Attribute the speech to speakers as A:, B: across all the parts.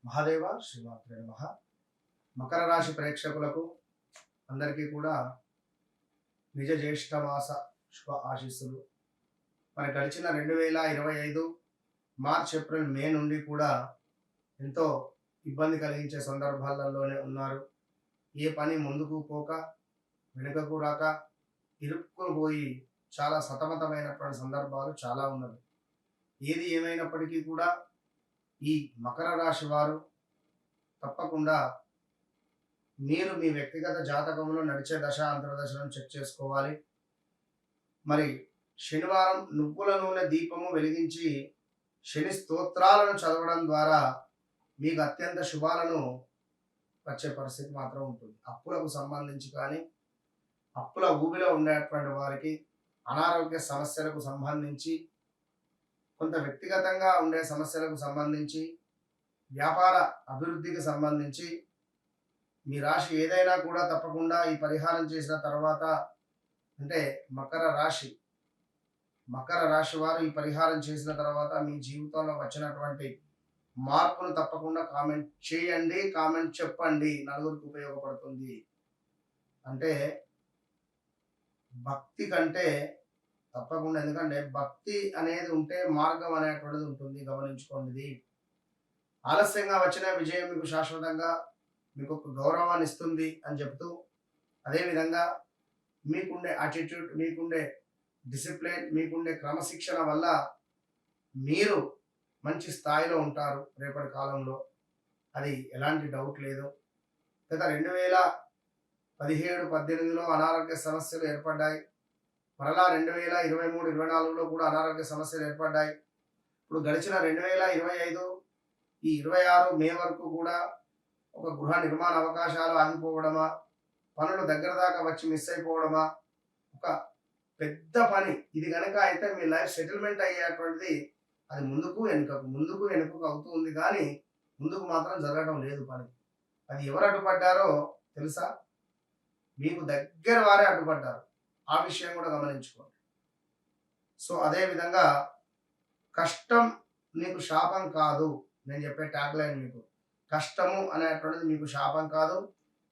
A: మహాదేవ శ్రీమాత్రే నమః. మకర రాశి ప్రేక్షకులకు అందరికీ కూడా నిజ జ్యేష్ఠ మాస శుభ ఆశీస్సులు. మరి గడిచిన 2025 మార్చ్ ఏప్రిల్ మే నుండి కూడా ఎంతో ఇబ్బంది కలిగించే సందర్భాలలోనే ఉన్నారు. ఏ పని ముందుకు పోక వెనుకకు రాక ఇరుక్కుని పోయి చాలా సతమతమైనటువంటి సందర్భాలు చాలా ఉన్నవి. ఏది ఏమైనప్పటికీ కూడా ఈ మకర రాశి వారు తప్పకుండా మీరు మీ వ్యక్తిగత జాతకంలో నడిచే దశ అంతర్దశలను చెక్ చేసుకోవాలి. మరి శనివారం నువ్వుల నూనె దీపము వెలిగించి శని స్తోత్రాలను చదవడం ద్వారా మీకు అత్యంత శుభాలను వచ్చే పరిస్థితి మాత్రం ఉంటుంది. అప్పులకు సంబంధించి కానీ అప్పుల ఊబిలో ఉండేటువంటి వారికి, అనారోగ్య సమస్యలకు సంబంధించి, కొంత వ్యక్తిగతంగా ఉండే సమస్యలకు సంబంధించి, వ్యాపార అభివృద్ధికి సంబంధించి మీ రాశి ఏదైనా కూడా తప్పకుండా ఈ పరిహారం చేసిన తర్వాత, అంటే మకర రాశి వారు ఈ పరిహారం చేసిన తర్వాత మీ జీవితంలో వచ్చినటువంటి మార్పును తప్పకుండా కామెంట్ చేయండి, కామెంట్ చెప్పండి. నలుగురికి ఉపయోగపడుతుంది. అంటే భక్తి కంటే తప్పకుండా, ఎందుకంటే భక్తి అనేది ఉంటే మార్గం అనేటువంటిది ఉంటుంది. గమనించుకోండి. ఆలస్యంగా వచ్చిన విజయం మీకు శాశ్వతంగా మీకు ఒక గౌరవాన్ని ఇస్తుంది అని చెప్తూ, అదేవిధంగా మీకుండే యాటిట్యూడ్, మీకుండే డిసిప్లిన్, మీకుండే క్రమశిక్షణ వల్ల మీరు మంచి స్థాయిలో ఉంటారు రేపటి కాలంలో. అది ఎలాంటి డౌట్ లేదు. గత 2017-18లో అనారోగ్య సమస్యలు ఏర్పడ్డాయి. మరలా 2023-24లో కూడా అనారోగ్య సమస్యలు ఏర్పడ్డాయి. ఇప్పుడు గడిచిన 2025 ఈ 26 మే వరకు కూడా ఒక గృహ నిర్మాణ అవకాశాలు ఆగిపోవడమా, పనులు దగ్గర దాకా వచ్చి మిస్ అయిపోవడమా, ఒక పెద్ద పని ఇది కనుక అయితే మీ లైఫ్ సెటిల్మెంట్ అయ్యేటువంటిది అది ముందుకు వెనుకకు అవుతూ ఉంది, కానీ ముందుకు మాత్రం జరగడం లేదు పని. అది ఎవరు అడ్డుపడ్డారో తెలుసా? మీకు దగ్గర వారే అడ్డుపడ్డారు. ఆ విషయం కూడా గమనించుకోండి. సో అదేవిధంగా కష్టం నీకు శాపం కాదు. నేను చెప్పే ట్యాగ్ లైన్ మీకు, కష్టము అనేటువంటిది మీకు శాపం కాదు,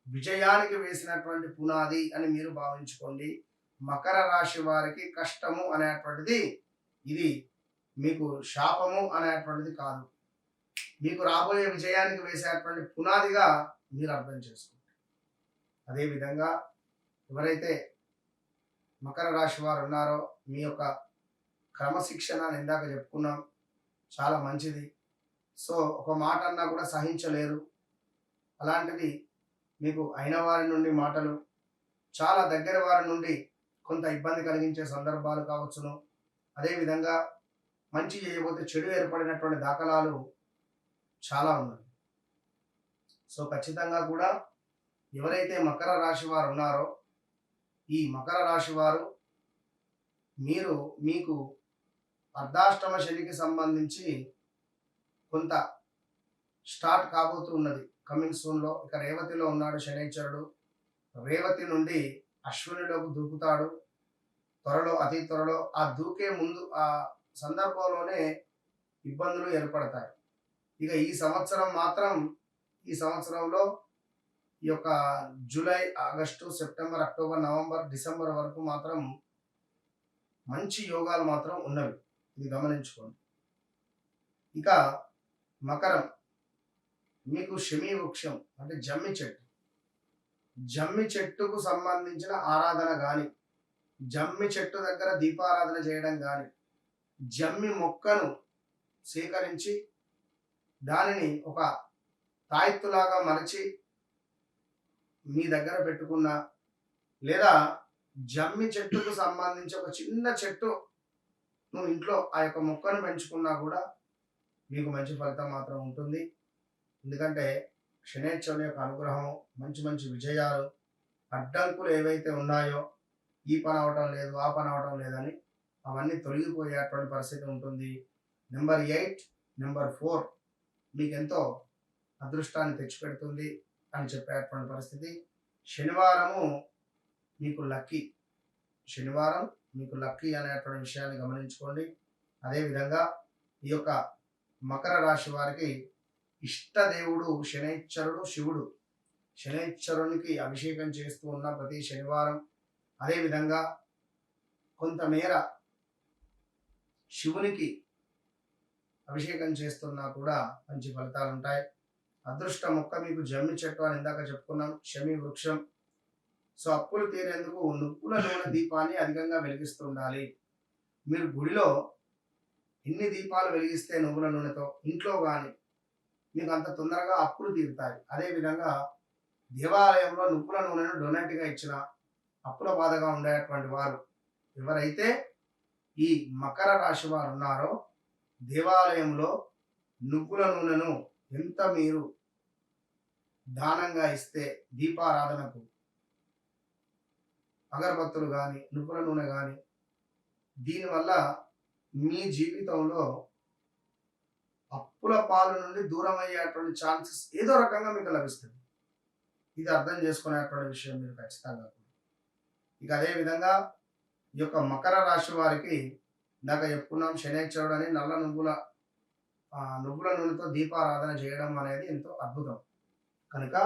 A: విజయానికి వేసినటువంటి పునాది అని మీరు భావించుకోండి. మకర రాశి వారికి కష్టము అనేటువంటిది ఇది మీకు శాపము అనేటువంటిది కాదు, మీకు రాబోయే విజయానికి వేసేటువంటి పునాదిగా మీరు అర్థం చేసుకోండి. అదేవిధంగా ఎవరైతే మకర రాశి వారు ఉన్నారో మీ యొక్క క్రమశిక్షణ ఇందాక చెప్పుకున్నాం, చాలా మంచిది. సో ఒక మాట అన్నా కూడా సహించలేరు. అలాంటిది మీకు అయిన వారి నుండి మాటలు, చాలా దగ్గర వారి నుండి కొంత ఇబ్బంది కలిగించే సందర్భాలు కావచ్చును. అదేవిధంగా మంచి చేయబోతే చెడు ఏర్పడినటువంటి దాఖలాలు చాలా ఉన్నాయి. సో ఖచ్చితంగా కూడా ఎవరైతే మకర రాశి వారు ఉన్నారో ఈ మకర రాశి వారు మీకు అర్ధాష్టమ శనికి సంబంధించి కొంత స్టార్ట్ కాబోతూ ఉన్నది కమింగ్ సూన్లో. ఇక రేవతిలో ఉన్నాడు శనైశ్వరుడు. రేవతి నుండి అశ్వినిలోకి దూకుతాడు త్వరలో, అతి త్వరలో. ఆ దూకే ముందు ఆ సందర్భంలోనే ఇబ్బందులు ఏర్పడతాయి. ఇక ఈ సంవత్సరంలో ఈ యొక్క July, August, September, October, November, December వరకు మాత్రం మంచి యోగాలు మాత్రం ఉన్నవి. ఇది గమనించుకోండి. ఇక మకరం, మీకు శమీ వృక్షం అంటే జమ్మి చెట్టుకు సంబంధించిన ఆరాధన కానీ, జమ్మి చెట్టు దగ్గర దీపారాధన చేయడం కానీ, జమ్మి మొక్కను సేకరించి దానిని ఒక తాయెత్తులాగా మలిచి మీ దగ్గర పెట్టుకున్న, లేదా జమ్మి చెట్టుకు సంబంధించి ఒక చిన్న చెట్టు నువ్వు ఇంట్లో ఆ యొక్క మొక్కను పెంచుకున్నా కూడా మీకు మంచి ఫలితం మాత్రం ఉంటుంది. ఎందుకంటే శనైశ్వరుని యొక్క అనుగ్రహం, మంచి విజయాలు, అడ్డంకులు ఏవైతే ఉన్నాయో, ఈ పని అవటం లేదు, ఆ పని అవటం లేదని అవన్నీ తొలగిపోయేటువంటి పరిస్థితి ఉంటుంది. నెంబర్ 8, నెంబర్ 4 మీకెంతో అదృష్టాన్ని తెచ్చిపెడుతుంది అని చెప్పేటువంటి పరిస్థితి. శనివారం మీకు లక్కీ అనేటువంటి విషయాన్ని గమనించుకోండి. అదేవిధంగా ఈ యొక్క మకర రాశి వారికి ఇష్టదేవుడు శనైశ్వరుడు శివుడు. శనైశ్వరునికి అభిషేకం చేస్తూ ఉన్న ప్రతి శనివారం, అదేవిధంగా కొంతమేర శివునికి అభిషేకం చేస్తున్నా కూడా మంచి ఫలితాలు ఉంటాయి. అదృష్ట మొక్క మీకు జమ్మి చెట్టు అని ఇందాక చెప్పుకున్నాం, శమి వృక్షం. సో అప్పులు తీరేందుకు నువ్వుల నూనె దీపాన్ని అధికంగా వెలిగిస్తూ ఉండాలి. మీరు గుడిలో ఎన్ని దీపాలు వెలిగిస్తే నువ్వుల నూనెతో ఇంట్లో కానీ మీకు అంత తొందరగా అప్పులు తీరుతాయి. అదేవిధంగా దేవాలయంలో నువ్వుల నూనెను డొనేట్గా ఇచ్చిన అప్పుల బాధగా ఉండేటువంటి వారు ఎవరైతే ఈ మకర రాశి వారు ఉన్నారో దేవాలయంలో నువ్వుల నూనెను ఎంత మీరు దానంగా ఇస్తే దీపారాధనకు అగరబత్తులు కానీ నువ్వుల నూనె కానీ దీనివల్ల మీ జీవితంలో అప్పుల పాలు నుండి దూరం అయ్యేటువంటి ఛాన్సెస్ ఏదో రకంగా మీకు లభిస్తుంది. ఇది అర్థం చేసుకునేటువంటి విషయం మీరు ఖచ్చితంగా. ఇక అదేవిధంగా ఈ యొక్క మకర రాశి వారికి ఇందాక చెప్పుకున్నాం, శనైశ్వరుడు అని నల్ల నువ్వుల నూనెతో దీపారాధన చేయడం అనేది ఎంతో అద్భుతం. కనుక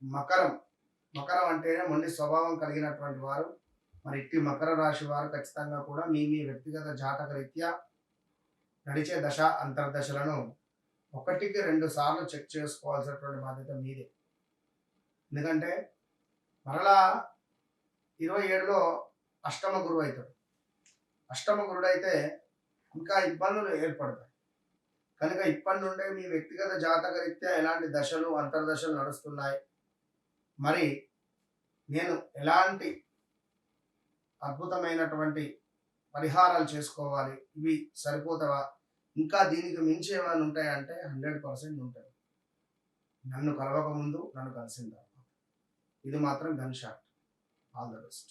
A: మకరం మకరం అంటేనే మొండి స్వభావం కలిగినటువంటి వారు. మరి ఇట్టి మకర రాశి వారు ఖచ్చితంగా కూడా మీ వ్యక్తిగత జాతక రీత్యా నడిచే దశ అంతర్దశలను 1-2 సార్లు చెక్ చేసుకోవాల్సినటువంటి బాధ్యత మీదే. ఎందుకంటే మరలా 27లో అష్టమ గురువు అవుతాడు. అష్టమ గురుడు అయితే ఇంకా ఇబ్బందులు ఏర్పడతాయి. కనుక ఇప్పటి నుండే మీ వ్యక్తిగత జాతక రీత్యా ఎలాంటి దశలు అంతర్దశలు నడుస్తున్నాయి, మరి నేను ఎలాంటి అద్భుతమైనటువంటి పరిహారాలు చేసుకోవాలి, ఇవి సరిపోతావా, ఇంకా దీనికి మించి ఏమైనా ఉంటాయంటే 100% ఉంటాయి. నన్ను కలవక ముందు, నన్ను కలిసిన తర్వాత. ఇది మాత్రం gun shot. All the best.